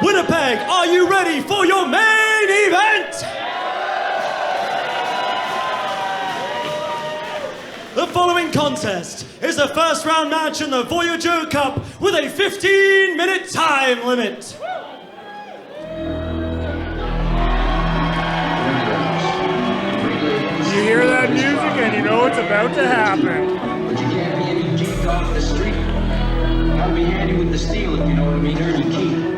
Winnipeg, are you ready for your main event? The following contest is a first round match in the Voyageur Cup with a 15-minute time limit. You hear that music and you know it's about to happen. But you can't be any jink off the street. Gotta be handy with the steel, if you know what I mean. Earn your keep.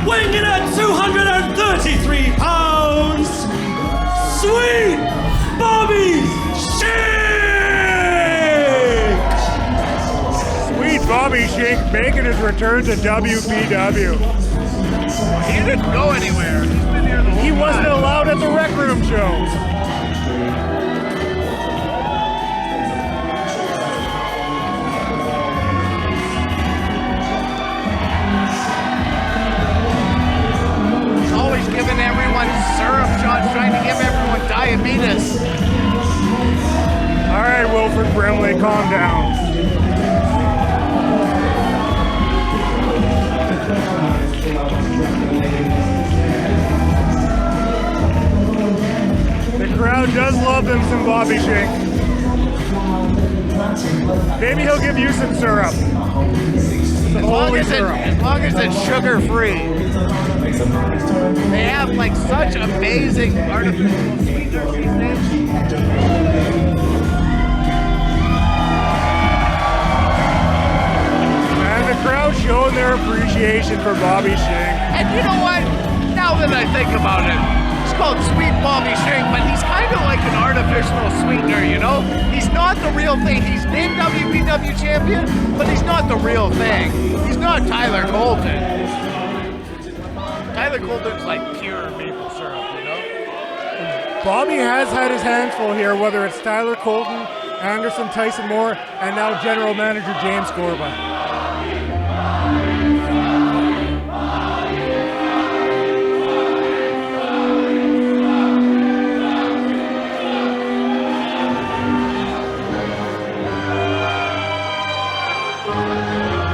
Weighing in at 233 pounds, Sweet Bobby Schink! Sweet Bobby Schink making his return to WPW. He didn't go anywhere. He's been here the whole time. He wasn't allowed at the Rec Room show. Giving everyone syrup shots, trying to give everyone diabetes. All right, Wilfred Brimley, calm down. The crowd does love them some Bobby Schink. Maybe he'll give you some syrup. As long as it's sugar-free. They have like such amazing artificial sweeteners these days. And the crowd showing their appreciation for Bobby Schink. And you know what? Now that I think about it, it's called Sweet Bobby Schink, but he's kind of like an artificial sweetener, you know? He's not the real thing. He's named WPW champion, but he's not the real thing. He's not Tyler Colton. Tyler Colton's like pure maple syrup, you know? Bobby has had his hands full here, whether it's Tyler Colton, Anderson Tyson Moore, and now General Manager James Corba.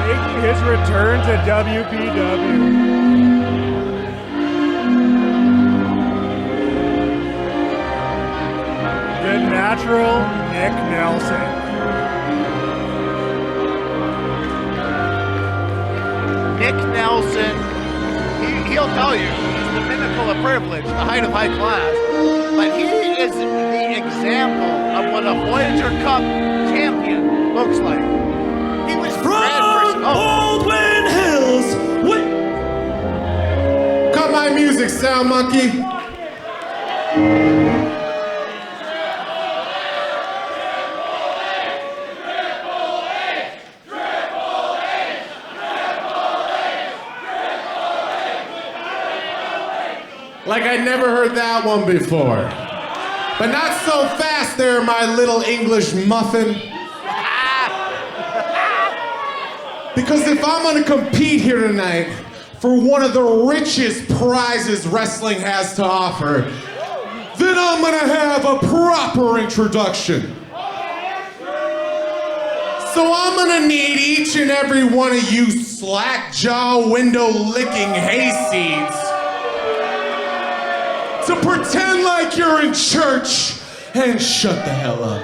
Making his return to WPW. The natural Nick Nelson. Nick Nelson, he'll tell you, he's the pinnacle of privilege, the height of high class, but he is the example of what a Voyageur Cup champion looks like. He was From Baldwin Hills, Cut my music, Sound Monkey. Like I'd never heard that one before. But not so fast there, my little English muffin. Because if I'm gonna compete here tonight for one of the richest prizes wrestling has to offer, then I'm gonna have a proper introduction. So I'm gonna need each and every one of you slack-jaw, window-licking hayseeds to pretend like you're in church and shut the hell up.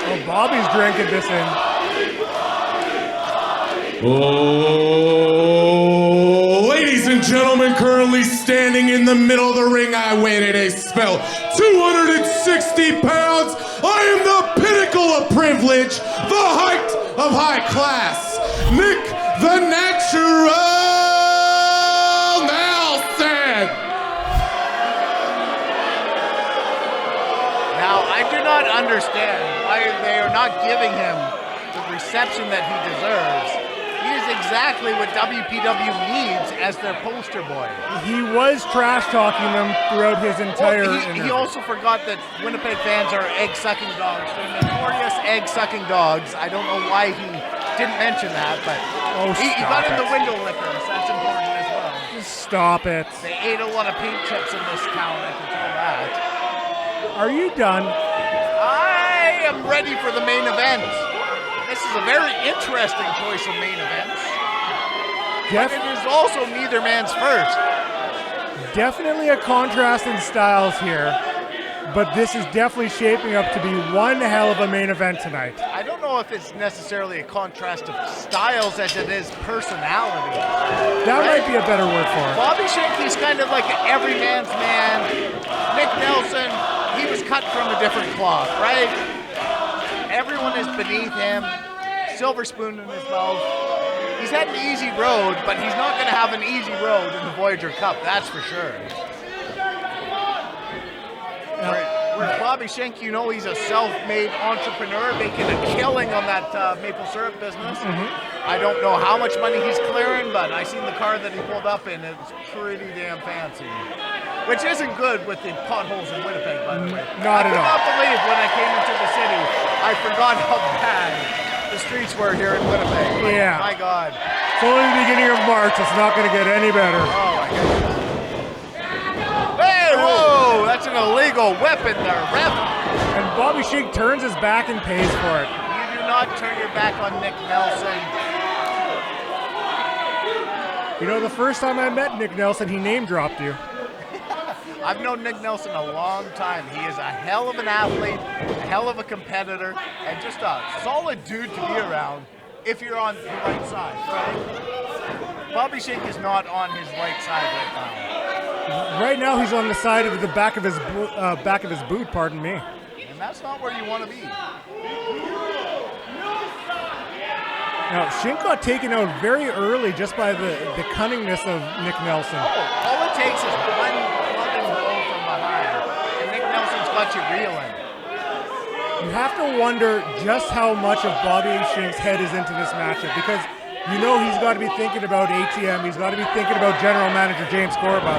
Oh, Bobby's drinking this in. Oh, ladies and gentlemen, currently standing in the middle of the ring, I waited a spell. 260 pounds. I am the pinnacle of privilege, the height of high class. Nick the Natural Nelson. Now, I do not understand why they are not giving him the reception that he deserves. He is exactly what WPW needs as their poster boy. He was trash talking them throughout his entire He also forgot that Winnipeg fans are egg-sucking dogs. They're notorious egg-sucking dogs. I don't know why he didn't mention that, but he got in the window lickers. That's important as well. Just stop it. They ate a lot of paint chips in this town, I can tell that. Are you done? I am ready for the main event. This is a very interesting choice of main events. But it is also neither man's first. Definitely a contrast in styles here, but this is definitely shaping up to be one hell of a main event tonight. I don't know if it's necessarily a contrast of styles as it is personality. That might be a better word for it. Bobby Schink, he's kind of like an every man's man. Nick Nelson, he was cut from a different cloth, right? Everyone is beneath him, silver spoon in his mouth. He's had an easy road, but he's not going to have an easy road in the Voyageur Cup, that's for sure. Whereas Bobby Schink, you know, he's a self-made entrepreneur making a killing on that maple syrup business. I don't know how much money he's clearing, but I seen the car that he pulled up in. It's pretty damn fancy. Which isn't good with the potholes in Winnipeg, by the way. Not at all. I cannot believe when I came into the city, I forgot how bad the streets were here in Winnipeg. Yeah. My God. It's only the beginning of March. It's not going to get any better. Oh, my goodness. Hey, whoa! That's an illegal weapon there, ref. And Bobby Schink turns his back and pays for it. You do not turn your back on Nick Nelson. You know, the first time I met Nick Nelson, he name-dropped you. I've known Nick Nelson a long time. He is a hell of an athlete, a hell of a competitor, and just a solid dude to be around if you're on the right side, right? Bobby Schink is not on his right side right now. Right now, he's on the side of the back of his boot. Pardon me. And that's not where you want to be. Now, Schink got taken out very early just by the cunningness of Nick Nelson. Oh, all it takes is one clubbing blow from behind, and Nick Nelson's got you reeling. You have to wonder just how much of Bobby Schink's head is into this matchup, because you know he's got to be thinking about ATM, he's got to be thinking about General Manager James Corba.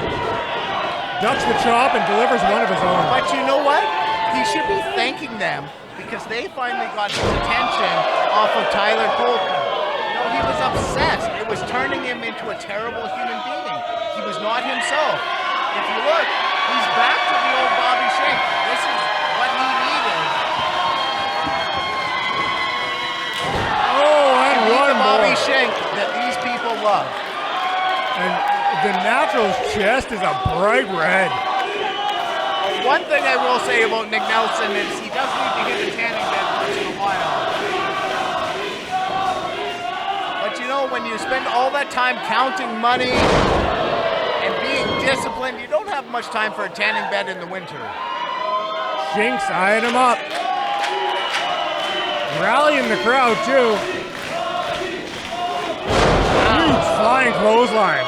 Ducks the chop and delivers one of his own. But you know what? He should be thanking them because they finally got his attention off of Tyler Colton. You know, he was obsessed. It was turning him into a terrible human being. He was not himself. If you look, he's back to the old Bobby Schink. This is what he needed. Oh, and one Bobby more. Schink that these people love. And the Natural's chest is a bright red. One thing I will say about Nick Nelson is he does need to hit a tanning bed once in a while. But you know, when you spend all that time counting money and being disciplined, you don't have much time for a tanning bed in the winter. Schink's eyeing him up. Rallying the crowd, too. Huge flying clothesline.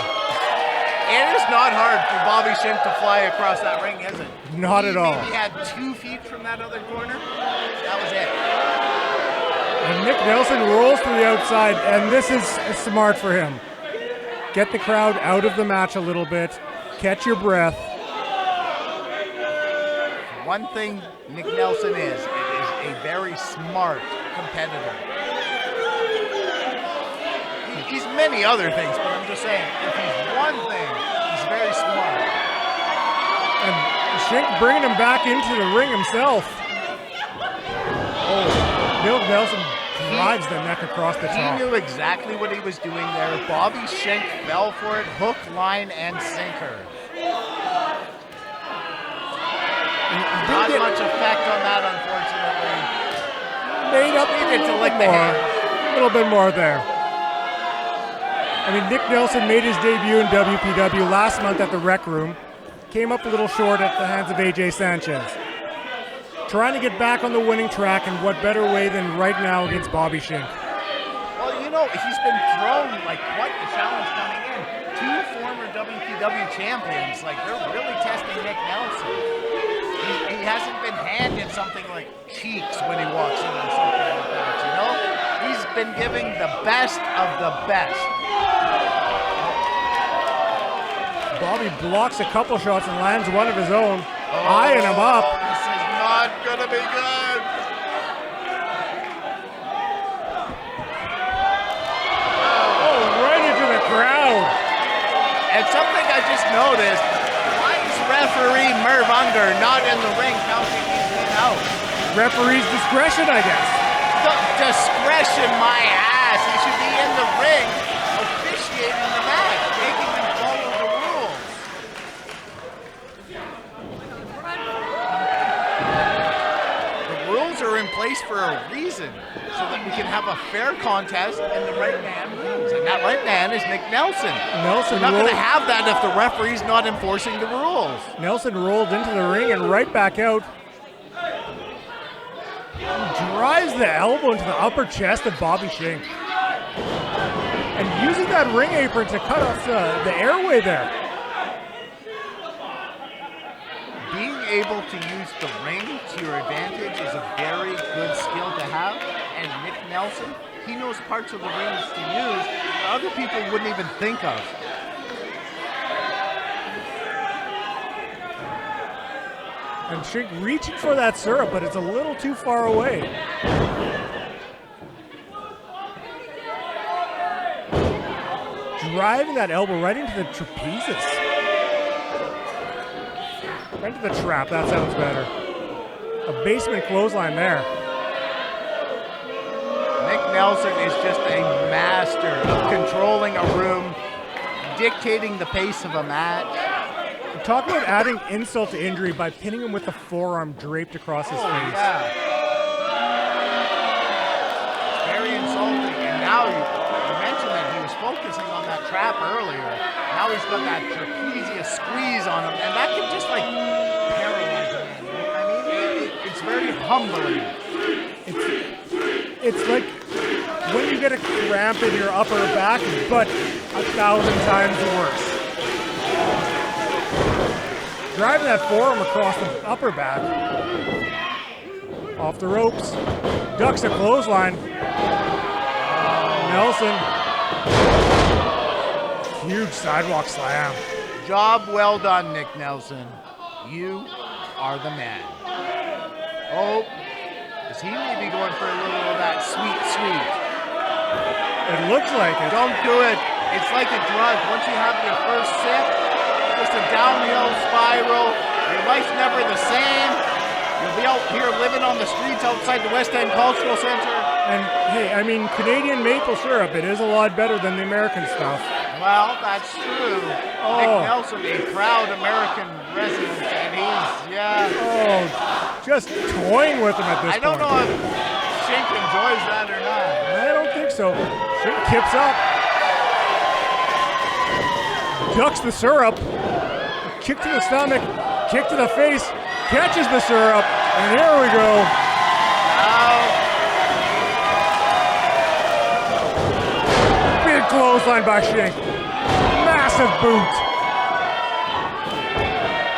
It is not hard for Bobby Schink to fly across that ring, is it? Not at all. He had 2 feet from that other corner. That was it. And Nick Nelson rolls to the outside, and this is smart for him. Get the crowd out of the match a little bit. Catch your breath. One thing Nick Nelson is a very smart competitor. He's many other things, but I'm just saying, if he's one thing, he's very smart. And Schink bringing him back into the ring himself. Oh, Bill Nelson drives the neck across the top. He knew exactly what he was doing there. Bobby Schink fell for it, hook, line, and sinker. Not much effect on that, unfortunately. Made up Needed to lick the hand. A little bit more there. I mean, Nick Nelson made his debut in WPW last month at the Rec Room. Came up a little short at the hands of AJ Sanchez. Trying to get back on the winning track, and what better way than right now against Bobby Schink. Well, you know, he's been thrown like quite the challenge coming in. 2 former WPW champions, like they're really testing Nick Nelson. He hasn't been handed something like cheeks when he walks in or something like that, you know? He's been giving the best of the best. Bobby blocks a couple shots and lands one of his own, eyeing him up. This is not gonna be good. Oh, right into the crowd. And something I just noticed, why is referee Merv Unger not in the ring counting these men out? Referee's discretion, I guess. Discretion, my ass. He should be in the ring officiating the match, making them follow the rules. The rules are in place for a reason, so that we can have a fair contest and the right man wins. And that right man is Nick Nelson. We're not going to have that if the referee's not enforcing the rules. Nelson rolled into the ring and right back out. Drives the elbow into the upper chest of Bobby Schink. And using that ring apron to cut off the airway there. Being able to use the ring to your advantage is a very good skill to have. And Nick Nelson, he knows parts of the rings to use that other people wouldn't even think of. And Schink reaching for that syrup, but it's a little too far away. Driving that elbow right into the trapezius. Right into the trap, that sounds better. A basement clothesline there. Nick Nelson is just a master of controlling a room, dictating the pace of a match. Talk about adding insult to injury by pinning him with the forearm draped across his face. Yeah. Very insulting. And now you mentioned that he was focusing on that trap earlier. Now he's got that trapezius squeeze on him, and that can just like paralyze him. You know what I mean? It's very humbling. It's like when you get a cramp in your upper back, but 1,000 times worse. Driving that forearm across the upper back. Off the ropes. Ducks a clothesline. Nelson. Huge sidewalk slam. Job well done, Nick Nelson. You are the man. Oh, is he maybe going for a little of that sweet? It looks like it. Don't do it. It's like a drug. Once you have your first sip, just a downhill spiral. Your life's never the same. You'll be out here living on the streets outside the West End Cultural Center. And hey, I mean, Canadian maple syrup, it is a lot better than the American stuff. Well, that's true. Oh. Nick Nelson, a proud American resident, and he's, Oh, just toying with him at this point. I don't know if Schink enjoys that or not. I don't think so. Schink kips up. Ducks the syrup. Kick to the stomach. Kick to the face. Catches the syrup. And here we go. Big clothesline by Schink. Massive boot.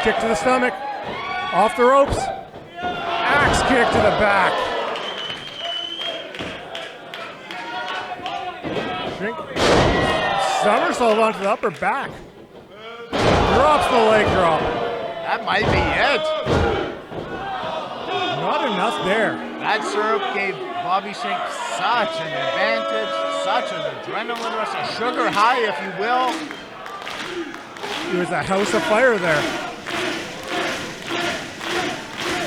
Kick to the stomach. Off the ropes. Axe kick to the back. Schink. Somersault onto the upper back. Drops the leg drop. That might be it. Not enough there. That syrup gave Bobby Schink such an advantage, such an adrenaline rush, a sugar high, if you will. It was a house of fire there.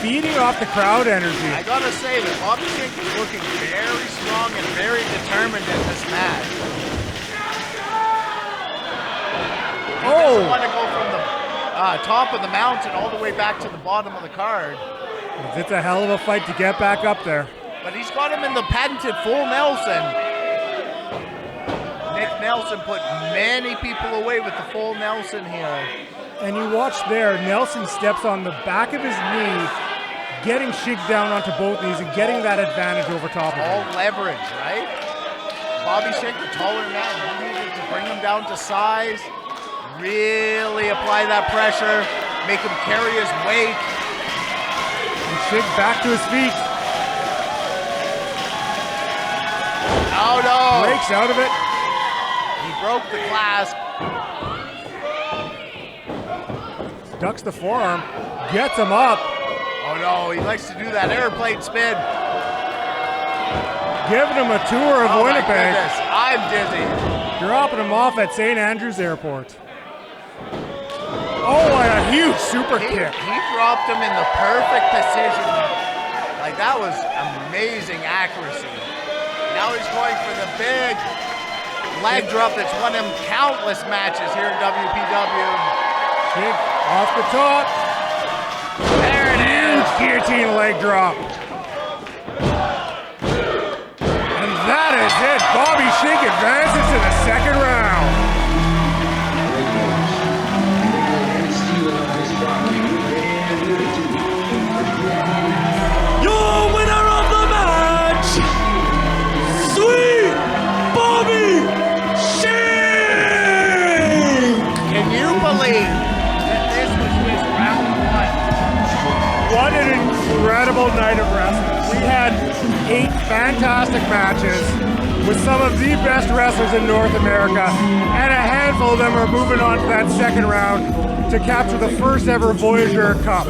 Feeding off the crowd energy. I gotta say that Bobby Schink is looking very strong and very determined in this match. He doesn't want to go from the top of the mountain all the way back to the bottom of the card. It's a hell of a fight to get back up there. But he's got him in the patented full Nelson. Nick Nelson put many people away with the full Nelson here. And you watch there, Nelson steps on the back of his knee, getting Schink down onto both knees and getting that advantage over top of him. All leverage, right? Bobby Schink, the taller man, he needed to bring him down to size, really apply that pressure, make him carry his weight. And Schink back to his feet. Oh no! Breaks out of it. He broke the clasp. ducks the forearm, gets him up. Oh no, he likes to do that airplane spin. Giving him a tour of Oh my Winnipeg. goodness, I'm dizzy. Dropping him off at St. Andrews Airport. Oh, and a huge super kick. He dropped him in the perfect position. Like, that was amazing accuracy. Now he's going for the big leg drop that's won him countless matches here in WPW. Schink off the top. There it is. Guillotine leg drop. And that is it. Bobby Schink advances to the second round. Your winner of the match, Sweet Bobby Schink! Can you believe that this was his round one? What an incredible night of wrestling. We had 8 fantastic matches with some of the best wrestlers in North America, and a handful of them are moving on to that second round to capture the first ever Voyageur Cup.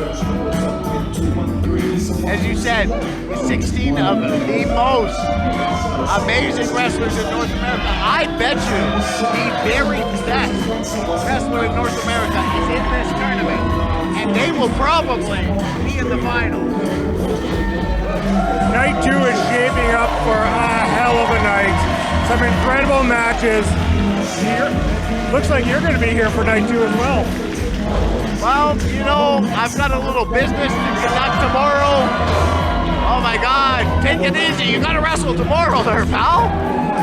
As you said, 16 of the most amazing wrestlers in North America. I bet you the very best wrestler in North America is in this tournament, and they will probably be in the finals. Night 2 is shaping up for a hell of a night. Some incredible matches. Looks like you're going to be here for night 2 as well. Well, you know, I've got a little business to conduct tomorrow. Oh my God, take it easy. You gotta wrestle tomorrow there, pal.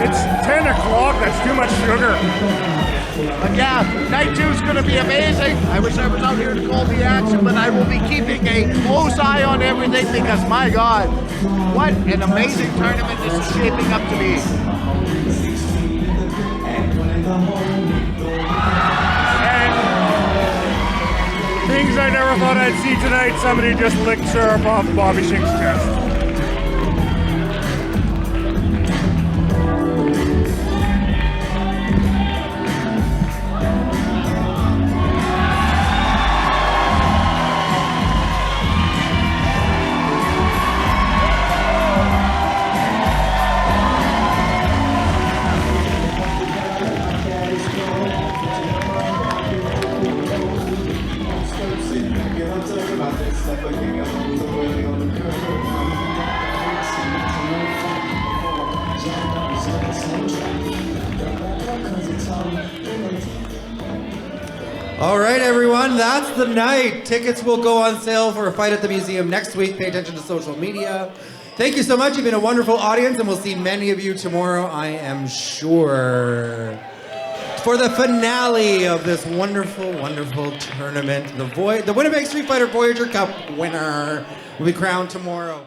It's 10 o'clock, that's too much sugar. But yeah, night 2 is gonna be amazing. I wish I was out here to call the action, but I will be keeping a close eye on everything because my God, what an amazing tournament this is shaping up to be. Things I never thought I'd see tonight. Somebody just licked syrup off Bobby Schink's chest. All right, everyone, that's the night. Tickets will go on sale for a fight at the museum next week. Pay attention to social media. Thank you so much. You've been a wonderful audience, and we'll see many of you tomorrow, I am sure, for the finale of this wonderful, wonderful tournament. The Winnipeg Street Fighter Voyageur Cup winner will be crowned tomorrow.